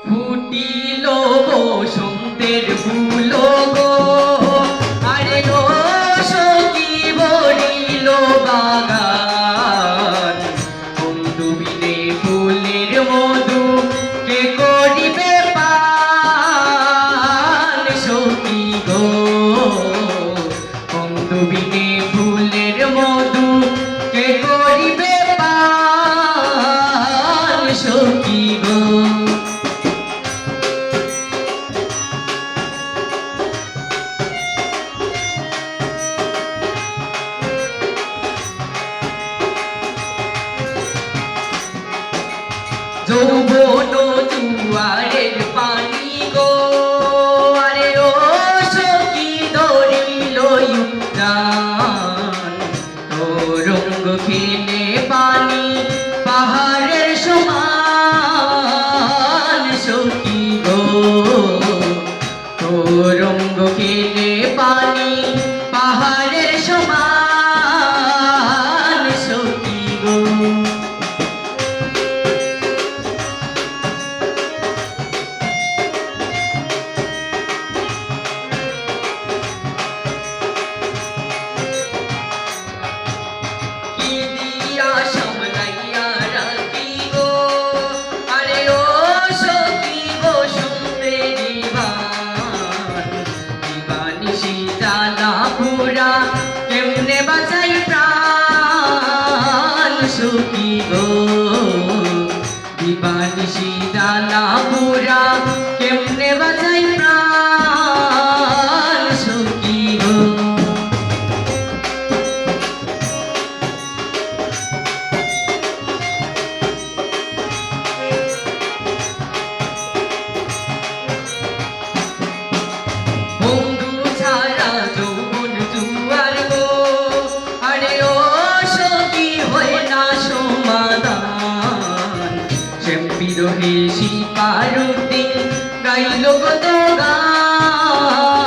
ফুটিল বসন্তের ফুল গো, আরে ও সখী ভরিল বাগান। বন্ধু বিনে ফুলের মধু কে করিবে পান সখী গো। বন্ধু বিনে ফুলের মধু কে করিবে পান সখী গো। যৌবন জুয়ারের পানি গো, আরে ও সখী ধরিল উদ্যান। তরঙ্গ খেলে পানি পাহাড়ের সমান সখী গো। তরঙ্গ খেলে পানি পাহাড়ের সমান সখী গো। কেমনে বাঁচাই প্রাণ সখী গো। দিবানিশি জানা পুরা কেমনে বাঁচাই প্রাণ সখী গো। বন্ধু ছাড়া যৌবন জুয়ার গো, আরে ও সখী হয় না সমাধান। শ্যাম বিরহে শিপারুদ্দিন গাইল কত গান